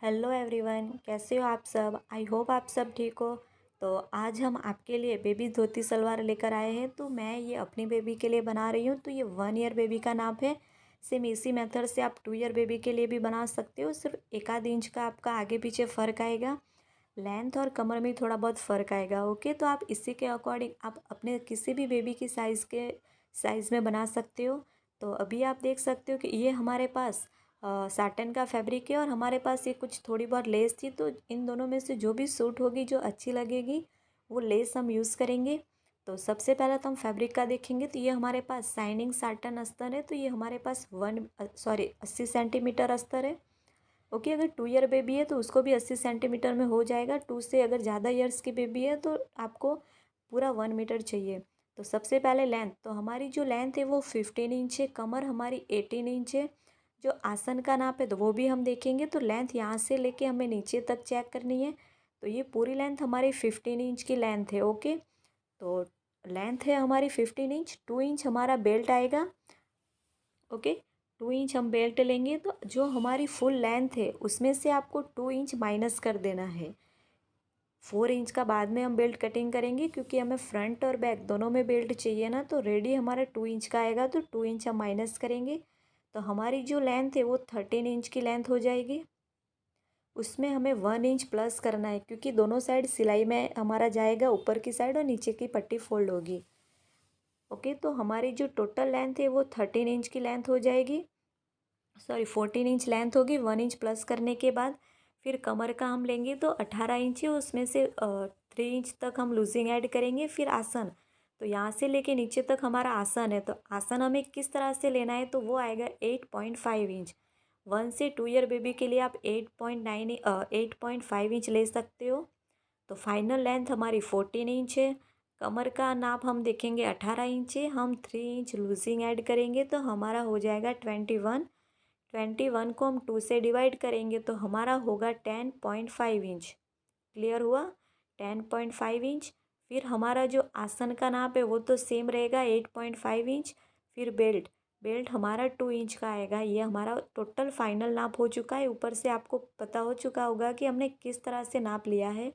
Hello everyone, कैसे हो आप सब। आई होप आप सब ठीक हो। तो आज हम आपके लिए बेबी धोती सलवार लेकर आए हैं। तो मैं ये अपनी बेबी के लिए बना रही हूँ। तो ये 1 ईयर बेबी का नाप है। सेम इसी मेथड से आप 2 ईयर बेबी के लिए भी बना सकते हो। सिर्फ 1 आध इंच का आपका आगे पीछे फ़र्क आएगा। लेंथ और कमर में थोड़ा बहुत फ़र्क आएगा। ओके, तो आप इसी के अकॉर्डिंग आप अपने किसी भी बेबी की साइज़ में बना सकते हो। तो अभी आप देख सकते हो कि ये हमारे पास साटन का फैब्रिक है और हमारे पास ये कुछ थोड़ी बहुत लेस थी। तो इन दोनों में से जो भी सूट होगी, जो अच्छी लगेगी, वो लेस हम यूज़ करेंगे। तो सबसे पहले तो हम फैब्रिक का देखेंगे। तो ये हमारे पास शाइनिंग साटन अस्तर है। तो ये हमारे पास 80 सेंटीमीटर अस्तर है। ओके, अगर 2 ईयर बेबी है तो उसको भी 80 सेंटीमीटर में हो जाएगा। 2 से अगर ज़्यादा ईयर्स की बेबी है तो आपको पूरा 1 मीटर चाहिए। तो सबसे पहले लेंथ, तो हमारी जो लेंथ है वो 15 इंच है। कमर हमारी 18 इंच है। जो आसन का नाप है तो वो भी हम देखेंगे। तो लेंथ यहाँ से लेके हमें नीचे तक चेक करनी है। तो ये पूरी लेंथ हमारी 15 इंच की लेंथ है। ओके, तो लेंथ है हमारी 15 इंच। 2 इंच हमारा बेल्ट आएगा। ओके, 2 इंच हम बेल्ट लेंगे। तो जो हमारी फुल लेंथ है उसमें से आपको 2 इंच माइनस कर देना है। 4 इंच का बाद में हम बेल्ट कटिंग करेंगे, क्योंकि हमें फ्रंट और बैक दोनों में बेल्ट चाहिए ना। तो रेडी हमारा 2 इंच का आएगा। तो 2 इंच हम माइनस करेंगे। तो हमारी जो लेंथ है वो 13 इंच की लेंथ हो जाएगी। उसमें हमें 1 इंच प्लस करना है, क्योंकि दोनों साइड सिलाई में हमारा जाएगा, ऊपर की साइड और नीचे की पट्टी फोल्ड होगी। ओके, तो हमारी जो टोटल लेंथ है वो 13 इंच की लेंथ हो जाएगी। 14 इंच लेंथ होगी। 1 इंच प्लस करने के बाद फिर कमर का हम लेंगे तो 18 इंच है। उसमें से 3 इंच तक हम लूजिंग ऐड करेंगे। फिर आसन, तो यहाँ से लेके नीचे तक हमारा आसन है। तो आसन हमें किस तरह से लेना है, तो वो आएगा 8.5 इंच। 1 से 2 ईयर बेबी के लिए आप 8.5 इंच ले सकते हो। तो फाइनल लेंथ हमारी 14 इंच है। कमर का नाप हम देखेंगे 18 इंच है। हम 3 इंच लूजिंग ऐड करेंगे तो हमारा हो जाएगा 21। 21 को हम 2 से डिवाइड करेंगे तो हमारा होगा 10.5 इंच। क्लियर हुआ, 10.5 इंच। फिर हमारा जो आसन का नाप है वो तो सेम रहेगा 8.5 इंच। फिर बेल्ट, बेल्ट हमारा 2 इंच का आएगा। ये हमारा टोटल फाइनल नाप हो चुका है। ऊपर से आपको पता हो चुका होगा कि हमने किस तरह से नाप लिया है।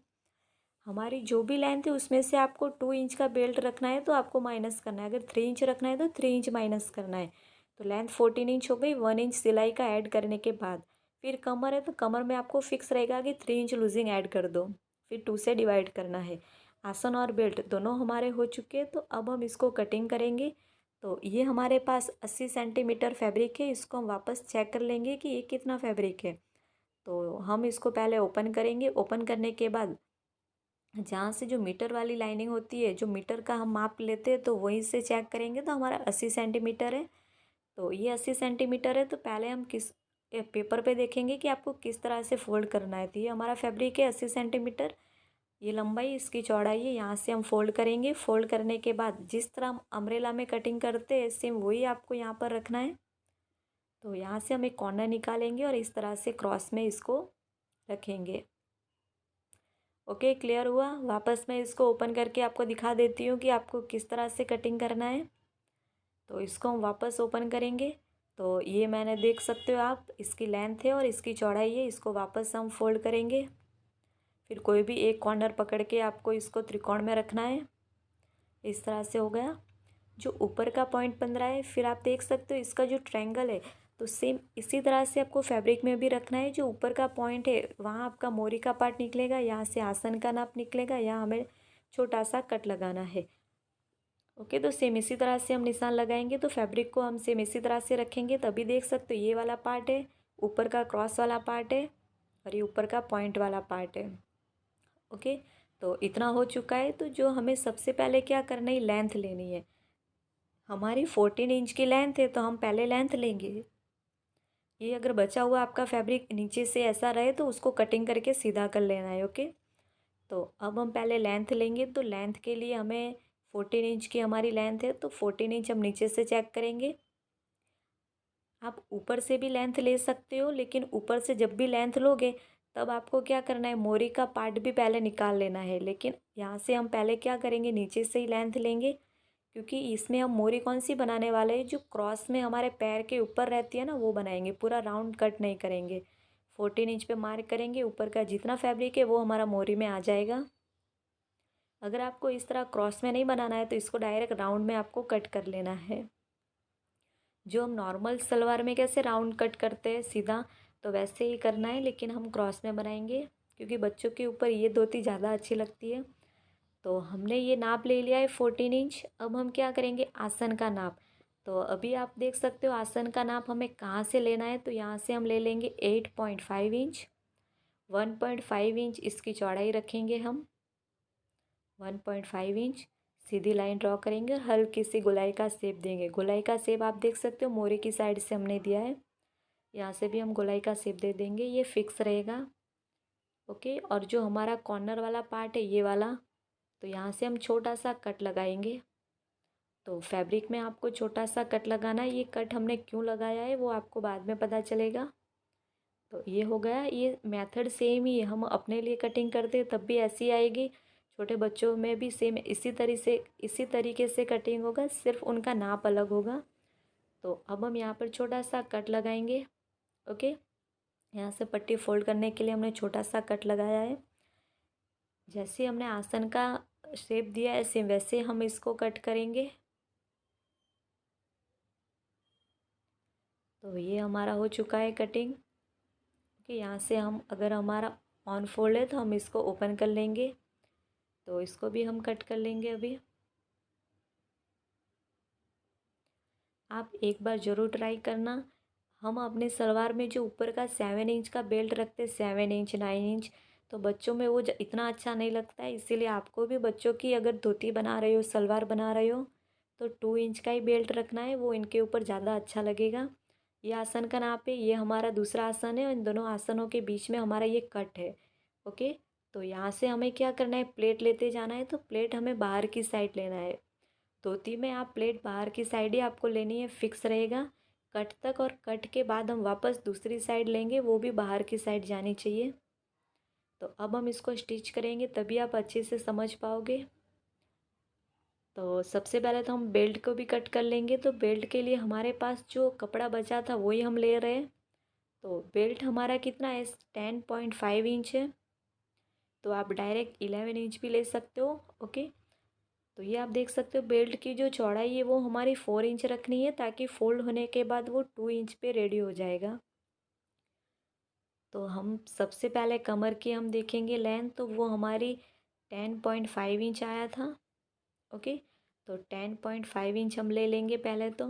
हमारी जो भी लेंथ है उसमें से आपको 2 इंच का बेल्ट रखना है तो आपको माइनस करना है। अगर 3 इंच रखना है तो 3 इंच माइनस करना है। तो लेंथ 14 इंच हो गई। 1 इंच सिलाई का ऐड करने के बाद फिर कमर है तो कमर में आपको फिक्स रहेगा कि 3 इंच लूजिंग ऐड कर दो। फिर 2 से डिवाइड करना है। आसन और बेल्ट दोनों हमारे हो चुके हैं। तो अब हम इसको कटिंग करेंगे। तो ये हमारे पास 80 सेंटीमीटर फैब्रिक है। इसको हम वापस चेक कर लेंगे कि ये कितना फैब्रिक है। तो हम इसको पहले ओपन करेंगे। ओपन करने के बाद जहाँ से जो मीटर वाली लाइनिंग होती है, जो मीटर का हम माप लेते हैं, तो वहीं से चेक करेंगे। तो हमारा 80 सेंटीमीटर है। तो ये 80 सेंटीमीटर है। तो पहले हम पेपर पे देखेंगे कि आपको किस तरह से फोल्ड करना है। तो ये हमारा फैब्रिक है 80 सेंटीमीटर। ये लंबाई, इसकी चौड़ाई है। यहाँ से हम फोल्ड करेंगे। फोल्ड करने के बाद जिस तरह हम अम्ब्रेला में कटिंग करते हैं सेम वही आपको यहाँ पर रखना है। तो यहाँ से हम एक कॉर्नर निकालेंगे और इस तरह से क्रॉस में इसको रखेंगे। ओके, क्लियर हुआ। वापस मैं इसको ओपन करके आपको दिखा देती हूँ कि आपको किस तरह से कटिंग करना है। तो इसको हम वापस ओपन करेंगे। तो ये मैंने देख सकते हो आप, इसकी लेंथ है और इसकी चौड़ाई है। इसको वापस हम फोल्ड करेंगे। फिर कोई भी एक कॉर्नर पकड़ के आपको इसको त्रिकोण में रखना है। इस तरह से हो गया। जो ऊपर का पॉइंट बन रहा है, फिर आप देख सकते हो इसका जो ट्रायंगल है, तो सेम इसी तरह से आपको फैब्रिक में भी रखना है। जो ऊपर का पॉइंट है वहाँ आपका मोरी का पार्ट निकलेगा। यहाँ से आसन का नाप निकलेगा। यहाँ हमें छोटा सा कट लगाना है। ओके, तो सेम इसी तरह से हम निशान लगाएंगे। तो फैब्रिक को हम सेम इसी तरह से रखेंगे। तभी देख सकते हो ये वाला पार्ट है, ऊपर का क्रॉस वाला पार्ट है और ये ऊपर का पॉइंट वाला पार्ट है। ओके, तो इतना हो चुका है। तो जो हमें सबसे पहले क्या करना है, लेंथ लेनी है। हमारी 14 इंच की लेंथ है तो हम पहले लेंथ लेंगे। ये अगर बचा हुआ आपका फैब्रिक नीचे से ऐसा रहे तो उसको कटिंग करके सीधा कर लेना है। ओके, तो अब हम पहले लेंथ लेंगे। तो लेंथ के लिए हमें 14 इंच की हमारी लेंथ है तो 14 इंच हम नीचे से चेक करेंगे। आप ऊपर से भी लेंथ ले सकते हो, लेकिन ऊपर से जब भी लेंथ लोगे तब आपको क्या करना है, मोरी का पार्ट भी पहले निकाल लेना है। लेकिन यहाँ से हम पहले क्या करेंगे, नीचे से ही लेंथ लेंगे, क्योंकि इसमें हम मोरी कौन सी बनाने वाले हैं, जो क्रॉस में हमारे पैर के ऊपर रहती है ना, वो बनाएंगे। पूरा राउंड कट नहीं करेंगे। 14 इंच पे मार्क करेंगे। ऊपर का जितना फैब्रिक है वो हमारा मोरी में आ जाएगा। अगर आपको इस तरह क्रॉस में नहीं बनाना है तो इसको डायरेक्ट राउंड में आपको कट कर लेना है। जो हम नॉर्मल सलवार में कैसे राउंड कट करते हैं सीधा, तो वैसे ही करना है, लेकिन हम क्रॉस में बनाएंगे क्योंकि बच्चों के ऊपर ये धोती ज़्यादा अच्छी लगती है। तो हमने ये नाप ले लिया है 14 इंच। अब हम क्या करेंगे, आसन का नाप। तो अभी आप देख सकते हो आसन का नाप हमें कहाँ से लेना है। तो यहाँ से हम ले लेंगे 8.5 इंच। 1.5 इंच इसकी चौड़ाई रखेंगे हम। 1.5 इंच सीधी लाइन ड्रॉ करेंगे और हल्की सी गोलाई का शेप देंगे। गोलाई का शेप आप देख सकते हो मोरी की साइड से हमने दिया है, यहाँ से भी हम गोलाई का शेप दे देंगे, ये फिक्स रहेगा। ओके, और जो हमारा कॉर्नर वाला पार्ट है ये वाला, तो यहाँ से हम छोटा सा कट लगाएंगे। तो फैब्रिक में आपको छोटा सा कट लगाना है। ये कट हमने क्यों लगाया है वो आपको बाद में पता चलेगा। तो ये हो गया, ये मेथड सेम ही है, हम अपने लिए कटिंग करते हैं तब भी ऐसी आएगी, छोटे बच्चों में भी सेम इसी तरीके से कटिंग होगा, सिर्फ उनका नाप अलग होगा। तो अब हम यहाँ पर छोटा सा कट लगाएंगे। ओके, यहाँ से पट्टी फोल्ड करने के लिए हमने छोटा सा कट लगाया है। जैसे हमने आसन का शेप दिया है सेम वैसे हम इसको कट करेंगे। तो ये हमारा हो चुका है कटिंग। कि यहाँ से हम अगर हमारा ऑन फोल्ड है तो हम इसको ओपन कर लेंगे, तो इसको भी हम कट कर लेंगे। अभी आप एक बार ज़रूर ट्राई करना। हम अपने सलवार में जो ऊपर का 7 इंच का बेल्ट रखते, 7 इंच 9 इंच, तो बच्चों में वो इतना अच्छा नहीं लगता है। इसीलिए आपको भी बच्चों की अगर धोती बना रहे हो, सलवार बना रहे हो, तो 2 इंच का ही बेल्ट रखना है, वो इनके ऊपर ज़्यादा अच्छा लगेगा। ये आसन का नाप है, ये हमारा दूसरा आसन है और इन दोनों आसनों के बीच में हमारा ये कट है। ओके, तो यहाँ से हमें क्या करना है, प्लेट लेते जाना है। तो प्लेट हमें बाहर की साइड लेना है। धोती में आप प्लेट बाहर की साइड ही आपको लेनी है, फिक्स रहेगा कट तक, और कट के बाद हम वापस दूसरी साइड लेंगे, वो भी बाहर की साइड जानी चाहिए। तो अब हम इसको स्टिच करेंगे तभी आप अच्छे से समझ पाओगे। तो सबसे पहले तो हम बेल्ट को भी कट कर लेंगे। तो बेल्ट के लिए हमारे पास जो कपड़ा बचा था वही हम ले रहे हैं। तो बेल्ट हमारा कितना है, 10.5 इंच है। तो आप डायरेक्ट 11 इंच भी ले सकते हो। ओके, तो ये आप देख सकते हो बेल्ट की जो चौड़ाई है वो हमारी 4 इंच रखनी है, ताकि फोल्ड होने के बाद वो 2 इंच पे रेडी हो जाएगा। तो हम सबसे पहले कमर की हम देखेंगे लेंथ, तो वो हमारी 10.5 इंच आया था। ओके, तो 10.5 इंच हम ले लेंगे पहले। तो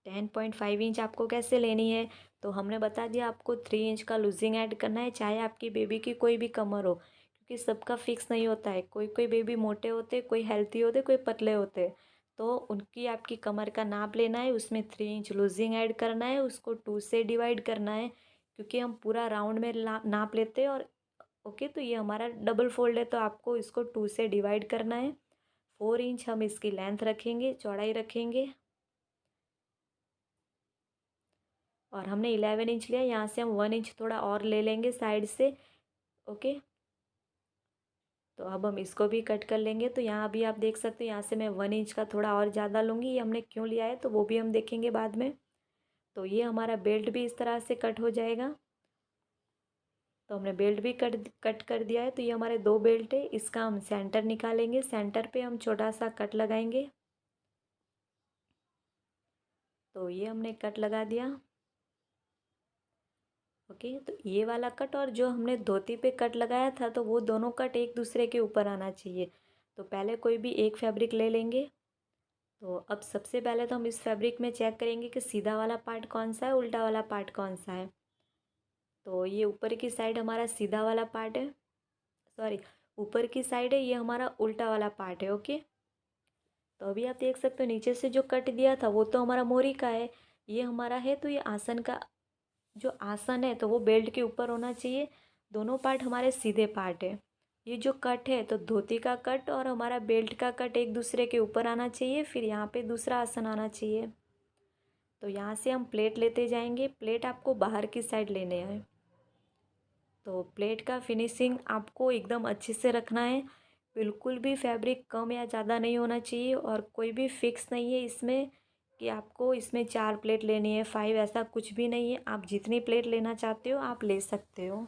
10.5 इंच आपको कैसे लेनी है, तो हमने बता दिया आपको 3 इंच का लूजिंग ऐड करना है, चाहे आपकी बेबी की कोई भी कमर हो, क्योंकि सबका फिक्स नहीं होता है। कोई कोई बेबी मोटे होते, कोई हेल्थी होते, कोई पतले होते। तो उनकी आपकी कमर का नाप लेना है, उसमें 3 इंच लूजिंग ऐड करना है, उसको 2 से डिवाइड करना है, क्योंकि हम पूरा राउंड में नाप लेते हैं। और ओके, तो ये हमारा डबल फोल्ड है, तो आपको इसको 2 से डिवाइड करना है। 4 इंच हम इसकी लेंथ रखेंगे, चौड़ाई रखेंगे, और हमने 11 इंच लिया, यहाँ से हम 1 इंच थोड़ा और ले लेंगे साइड से। ओके, तो अब हम इसको भी कट कर लेंगे। तो यहाँ भी आप देख सकते हो, यहाँ से मैं 1 इंच का थोड़ा और ज़्यादा लूँगी। ये हमने क्यों लिया है तो वो भी हम देखेंगे बाद में। तो ये हमारा बेल्ट भी इस तरह से कट हो जाएगा। तो हमने बेल्ट भी कट कर दिया है। तो ये हमारे 2 बेल्ट है, इसका हम सेंटर निकालेंगे। सेंटर पे हम छोटा सा कट लगाएंगे। तो ये हमने कट लगा दिया। ओके, तो ये वाला कट और जो हमने धोती पे कट लगाया था, तो वो दोनों कट एक दूसरे के ऊपर आना चाहिए। तो पहले कोई भी एक फैब्रिक ले लेंगे। तो अब सबसे पहले तो हम इस फैब्रिक में चेक करेंगे कि सीधा वाला पार्ट कौन सा है, उल्टा वाला पार्ट कौन सा है। तो ये ऊपर की साइड हमारा सीधा वाला पार्ट है, सॉरी ऊपर की साइड है, ये हमारा उल्टा वाला पार्ट है। ओके, तो अभी आप देख सकते हो नीचे से जो कट दिया था वो तो हमारा मोरी का है, ये हमारा है। तो ये आसन का जो आसन है तो वो बेल्ट के ऊपर होना चाहिए। दोनों पार्ट हमारे सीधे पार्ट है। ये जो कट है तो धोती का कट और हमारा बेल्ट का कट एक दूसरे के ऊपर आना चाहिए, फिर यहाँ पे दूसरा आसन आना चाहिए। तो यहाँ से हम प्लेट लेते जाएंगे। प्लेट आपको बाहर की साइड लेने हैं। तो प्लेट का फिनिशिंग आपको एकदम अच्छे से रखना है, बिल्कुल भी फैब्रिक कम या ज़्यादा नहीं होना चाहिए, और कोई भी फिक्स नहीं है इसमें कि आपको इसमें 4 प्लेट लेनी है, 5, ऐसा कुछ भी नहीं है। आप जितनी प्लेट लेना चाहते हो आप ले सकते हो।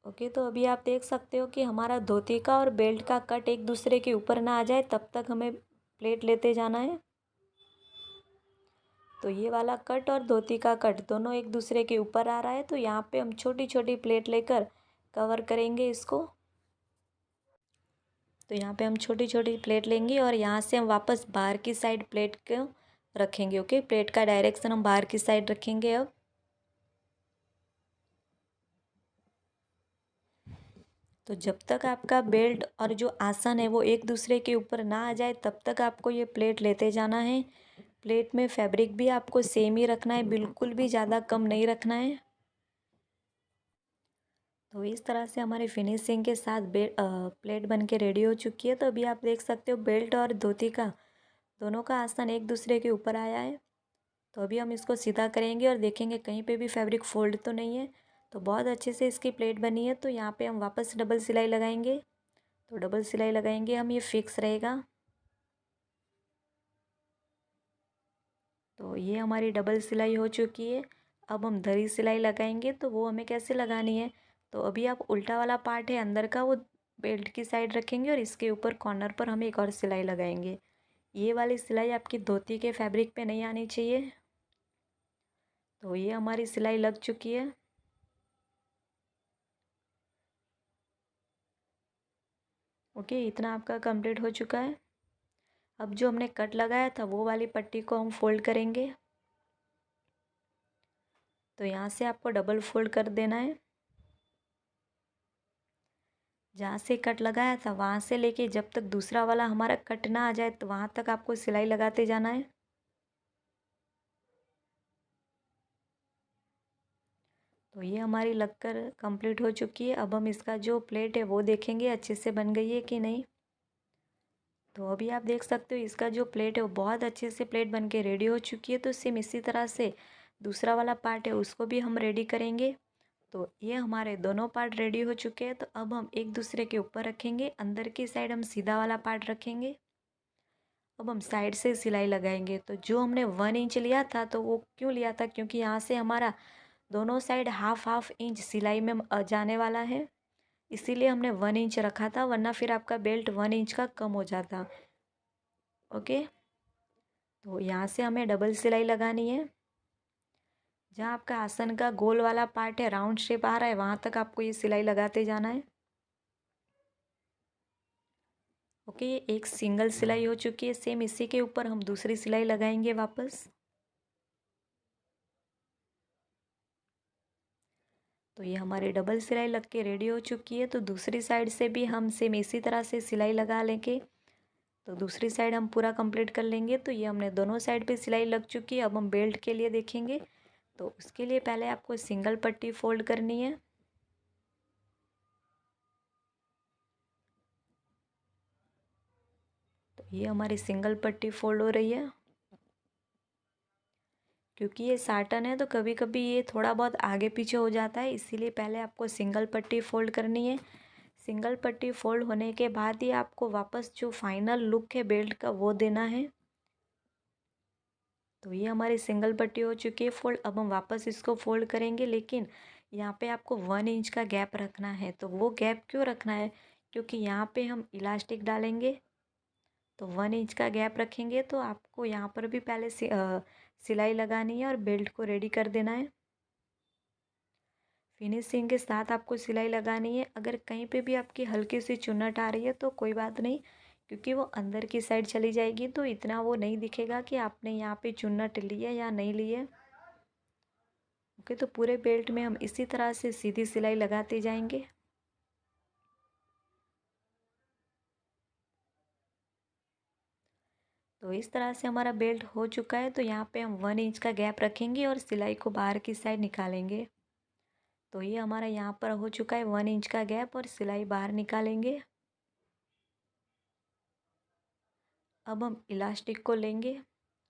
ओके, तो अभी आप देख सकते हो कि हमारा धोती का और बेल्ट का कट एक दूसरे के ऊपर ना आ जाए तब तक हमें प्लेट लेते जाना है। तो ये वाला कट और धोती का कट दोनों एक दूसरे के ऊपर आ रहा है, तो यहाँ पे हम छोटी छोटी प्लेट लेकर कवर करेंगे इसको। तो यहाँ पे हम छोटी छोटी प्लेट लेंगे और यहाँ से हम वापस बाहर की साइड प्लेट को रखेंगे। ओके, प्लेट का डायरेक्शन हम बाहर की साइड रखेंगे अब। तो जब तक आपका बेल्ट और जो आसन है वो एक दूसरे के ऊपर ना आ जाए तब तक आपको ये प्लेट लेते जाना है। प्लेट में फैब्रिक भी आपको सेम ही रखना है, बिल्कुल भी ज़्यादा कम नहीं रखना है। तो इस तरह से हमारी फिनिशिंग के साथ प्लेट बन के रेडी हो चुकी है। तो अभी आप देख सकते हो बेल्ट और धोती का दोनों का आसन एक दूसरे के ऊपर आया है। तो अभी हम इसको सीधा करेंगे और देखेंगे कहीं पे भी फैब्रिक फोल्ड तो नहीं है। तो बहुत अच्छे से इसकी प्लेट बनी है। तो यहाँ पे हम वापस डबल सिलाई लगाएंगे। तो डबल सिलाई लगाएंगे हम, ये फिक्स रहेगा। तो ये हमारी डबल सिलाई हो चुकी है। अब हम धरी सिलाई लगाएंगे। तो वो हमें कैसे लगानी है, तो अभी आप उल्टा वाला पार्ट है अंदर का वो बेल्ट की साइड रखेंगे और इसके ऊपर कॉर्नर पर हम एक और सिलाई लगाएंगे। ये वाली सिलाई आपकी धोती के फैब्रिक पे नहीं आनी चाहिए। तो ये हमारी सिलाई लग चुकी है। ओके, इतना आपका कंप्लीट हो चुका है। अब जो हमने कट लगाया था वो वाली पट्टी को हम फोल्ड करेंगे। तो यहाँ से आपको डबल फोल्ड कर देना है। जहाँ से कट लगाया था वहाँ से लेके जब तक दूसरा वाला हमारा कट ना आ जाए तो वहाँ तक आपको सिलाई लगाते जाना है। तो ये हमारी लगकर कंप्लीट हो चुकी है। अब हम इसका जो प्लेट है वो देखेंगे अच्छे से बन गई है कि नहीं। तो अभी आप देख सकते हो इसका जो प्लेट है वो बहुत अच्छे से प्लेट बन के रेडी हो चुकी है। तो सेम इसी तरह से दूसरा वाला पार्ट है उसको भी हम रेडी करेंगे। तो ये हमारे दोनों पार्ट रेडी हो चुके हैं। तो अब हम एक दूसरे के ऊपर रखेंगे। अंदर की साइड हम सीधा वाला पार्ट रखेंगे। अब हम साइड से सिलाई लगाएंगे। तो जो हमने 1 इंच लिया था तो वो क्यों लिया था, क्योंकि यहाँ से हमारा दोनों साइड हाफ हाफ इंच सिलाई में जाने वाला है, इसीलिए हमने 1 इंच रखा था, वरना फिर आपका बेल्ट 1 इंच का कम हो जाता। ओके, तो यहाँ से हमें डबल सिलाई लगानी है। जहाँ आपका आसन का गोल वाला पार्ट है, राउंड शेप आ रहा है, वहाँ तक आपको ये सिलाई लगाते जाना है। ओके, एक सिंगल सिलाई हो चुकी है। सेम इसी के ऊपर हम दूसरी सिलाई लगाएंगे वापस। तो ये हमारी डबल सिलाई लग के रेडी हो चुकी है। तो दूसरी साइड से भी हम सेम इसी तरह से सिलाई लगा लेंगे। तो दूसरी साइड हम पूरा कंप्लीट कर लेंगे। तो ये हमने दोनों साइड पे सिलाई लग चुकी है। अब हम बेल्ट के लिए देखेंगे। तो उसके लिए पहले आपको सिंगल पट्टी फोल्ड करनी है। तो ये हमारी सिंगल पट्टी फोल्ड हो रही है। क्योंकि ये साटन है तो कभी कभी ये थोड़ा बहुत आगे पीछे हो जाता है, इसीलिए पहले आपको सिंगल पट्टी फोल्ड करनी है। सिंगल पट्टी फोल्ड होने के बाद ही आपको वापस जो फाइनल लुक है बेल्ट का वो देना है। तो ये हमारी सिंगल पट्टी हो चुकी है फोल्ड। अब हम वापस इसको फोल्ड करेंगे, लेकिन यहाँ पे आपको 1 इंच का गैप रखना है। तो वो गैप क्यों रखना है, क्योंकि यहाँ पे हम इलास्टिक डालेंगे। तो 1 इंच का गैप रखेंगे। तो आपको यहाँ पर भी पहले सिलाई लगानी है और बेल्ट को रेडी कर देना है। फिनिशिंग के साथ आपको सिलाई लगानी है। अगर कहीं पे भी आपकी हल्की सी चुन्नट आ रही है तो कोई बात नहीं, क्योंकि वो अंदर की साइड चली जाएगी तो इतना वो नहीं दिखेगा कि आपने यहाँ पे चुन्नट ली है या नहीं ली है। ओके, तो पूरे बेल्ट में हम इसी तरह से सीधी सिलाई लगाते जाएंगे। तो इस तरह से हमारा बेल्ट हो चुका है। तो यहाँ पे हम 1 इंच का गैप रखेंगे और सिलाई को बाहर की साइड निकालेंगे। तो ये हमारा यहाँ पर हो चुका है 1 इंच का गैप और सिलाई बाहर निकालेंगे। अब हम इलास्टिक को लेंगे।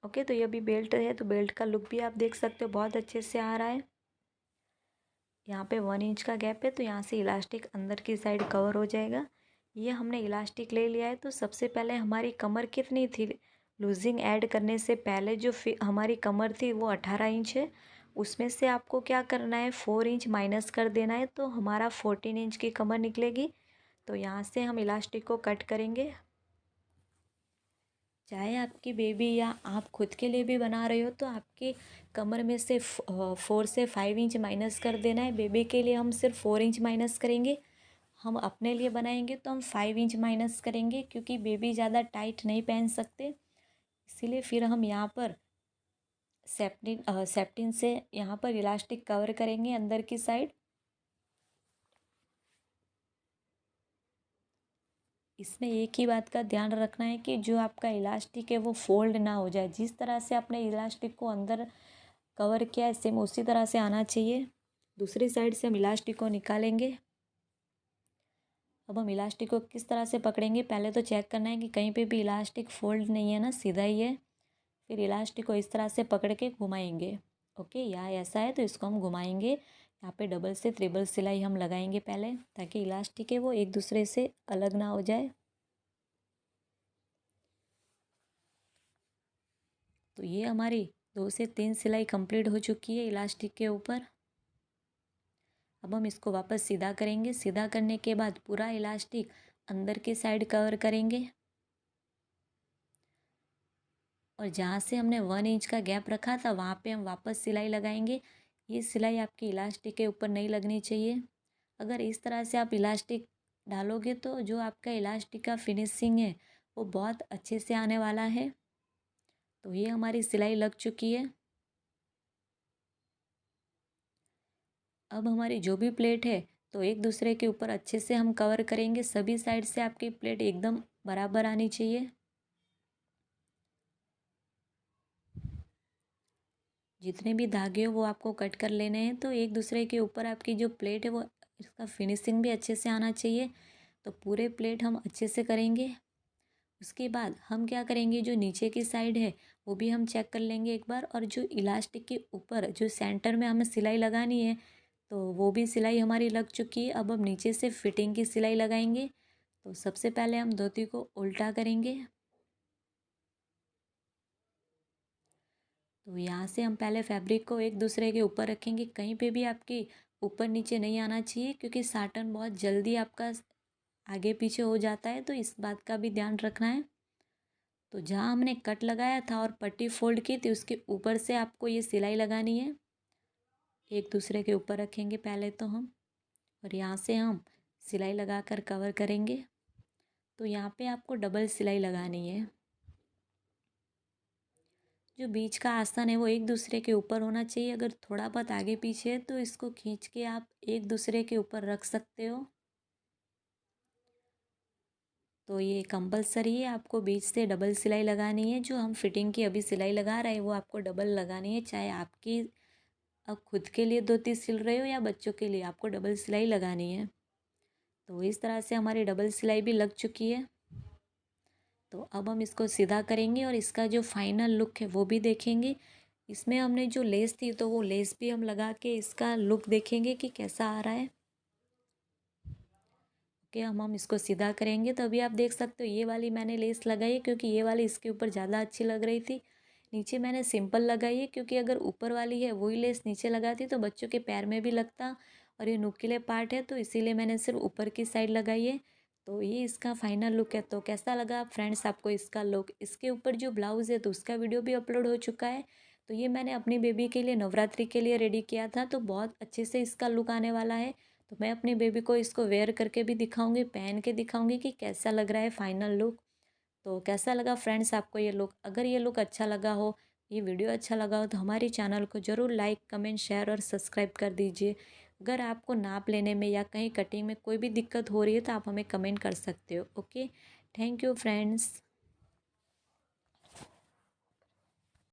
ओके, तो ये अभी बेल्ट है तो बेल्ट का लुक भी आप देख सकते हो बहुत अच्छे से आ रहा है। यहाँ पे 1 इंच का गैप है तो यहाँ से इलास्टिक अंदर की साइड कवर हो जाएगा। ये हमने इलास्टिक ले लिया है। तो सबसे पहले हमारी कमर कितनी थी, लूजिंग ऐड करने से पहले जो हमारी कमर थी वो 18 इंच है। उसमें से आपको क्या करना है, 4 इंच माइनस कर देना है, तो हमारा 14 इंच की कमर निकलेगी। तो यहाँ से हम इलास्टिक को कट करेंगे। चाहे आपकी बेबी या आप खुद के लिए भी बना रहे हो तो आपकी कमर में से 4 से 5 इंच माइनस कर देना है। बेबी के लिए हम सिर्फ 4 इंच माइनस करेंगे। हम अपने लिए बनाएंगे तो हम 5 इंच माइनस करेंगे, क्योंकि बेबी ज़्यादा टाइट नहीं पहन सकते। इसीलिए फिर हम यहाँ पर सेप्टिन से यहाँ पर इलास्टिक कवर करेंगे अंदर की साइड। इसमें एक ही बात का ध्यान रखना है कि जो आपका इलास्टिक है वो फोल्ड ना हो जाए। जिस तरह से आपने इलास्टिक को अंदर कवर किया है सेम उसी तरह से आना चाहिए। दूसरी साइड से हम इलास्टिक को निकालेंगे। अब हम इलास्टिक को किस तरह से पकड़ेंगे, पहले तो चेक करना है कि कहीं पे भी इलास्टिक फोल्ड नहीं है ना, सीधा ही है। फिर इलास्टिक को इस तरह से पकड़ के घुमाएंगे। ओके, यहाँ ऐसा है तो इसको हम घुमाएंगे। यहाँ पे डबल से ट्रिपल सिलाई हम लगाएंगे पहले, ताकि इलास्टिक है वो एक दूसरे से अलग ना हो जाए। तो ये हमारी 2 से 3 सिलाई कंप्लीट हो चुकी है इलास्टिक के ऊपर। अब हम इसको वापस सीधा करेंगे। सीधा करने के बाद पूरा इलास्टिक अंदर की साइड कवर करेंगे, और जहाँ से हमने 1 इंच का गैप रखा था वहाँ पे हम वापस सिलाई लगाएंगे। ये सिलाई आपकी इलास्टिक के ऊपर नहीं लगनी चाहिए। अगर इस तरह से आप इलास्टिक डालोगे तो जो आपका इलास्टिक का फिनिशिंग है वो बहुत अच्छे से आने वाला है। तो ये हमारी सिलाई लग चुकी है। अब हमारी जो भी प्लेट है तो एक दूसरे के ऊपर अच्छे से हम कवर करेंगे। सभी साइड से आपकी प्लेट एकदम बराबर आनी चाहिए। जितने भी धागे हो वो आपको कट कर लेने हैं। तो एक दूसरे के ऊपर आपकी जो प्लेट है वो इसका फिनिशिंग भी अच्छे से आना चाहिए। तो पूरे प्लेट हम अच्छे से करेंगे। उसके बाद हम क्या करेंगे, जो नीचे की साइड है वो भी हम चेक कर लेंगे एक बार। और जो इलास्टिक के ऊपर जो सेंटर में हमें सिलाई लगानी है तो वो भी सिलाई हमारी लग चुकी है। अब हम नीचे से फिटिंग की सिलाई लगाएंगे। तो सबसे पहले हम धोती को उल्टा करेंगे। तो यहाँ से हम पहले फैब्रिक को एक दूसरे के ऊपर रखेंगे। कहीं पे भी आपकी ऊपर नीचे नहीं आना चाहिए, क्योंकि साटन बहुत जल्दी आपका आगे पीछे हो जाता है। तो इस बात का भी ध्यान रखना है। तो जहाँ हमने कट लगाया था और पट्टी फोल्ड की थी उसके ऊपर से आपको ये सिलाई लगानी है। एक दूसरे के ऊपर रखेंगे पहले तो हम, और यहाँ से हम सिलाई लगाकर कवर करेंगे। तो यहाँ पे आपको डबल सिलाई लगानी है। जो बीच का आसन है वो एक दूसरे के ऊपर होना चाहिए। अगर थोड़ा बहुत आगे पीछे है तो इसको खींच के आप एक दूसरे के ऊपर रख सकते हो। तो ये कंपलसरी है, आपको बीच से डबल सिलाई लगानी है। जो हम फिटिंग की अभी सिलाई लगा रहे हैं वो आपको डबल लगानी है। चाहे आपकी अब खुद के लिए धोती सिल रहे हो या बच्चों के लिए, आपको डबल सिलाई लगानी है। तो इस तरह से हमारी डबल सिलाई भी लग चुकी है। तो अब हम इसको सीधा करेंगे और इसका जो फाइनल लुक है वो भी देखेंगे। इसमें हमने जो लेस थी तो वो लेस भी हम लगा के इसका लुक देखेंगे कि कैसा आ रहा है। ओके, हम इसको सीधा करेंगे। तो अभी आप देख सकते हो ये वाली मैंने लेस लगाई है क्योंकि ये वाली इसके ऊपर ज़्यादा अच्छी लग रही थी। नीचे मैंने सिंपल लगाई है क्योंकि अगर ऊपर वाली है वही लेस नीचे लगाती तो बच्चों के पैर में भी लगता, और ये नुकीले पार्ट है तो इसीलिए मैंने सिर्फ ऊपर की साइड लगाई है। तो ये इसका फाइनल लुक है। तो कैसा लगा फ्रेंड्स आपको इसका लुक? इसके ऊपर जो ब्लाउज़ है तो उसका वीडियो भी अपलोड हो चुका है। तो ये मैंने अपनी बेबी के लिए नवरात्रि के लिए रेडी किया था। तो बहुत अच्छे से इसका लुक आने वाला है। तो मैं अपनी बेबी को इसको वेयर करके भी दिखाऊंगी, पहन के दिखाऊंगी कि कैसा लग रहा है फाइनल लुक। तो कैसा लगा फ्रेंड्स आपको ये लुक? अगर ये लुक अच्छा लगा हो, ये वीडियो अच्छा लगा हो तो हमारी चैनल को ज़रूर लाइक, कमेंट, शेयर और सब्सक्राइब कर दीजिए। अगर आपको नाप लेने में या कहीं कटिंग में कोई भी दिक्कत हो रही है तो आप हमें कमेंट कर सकते हो। Okay, thank you friends.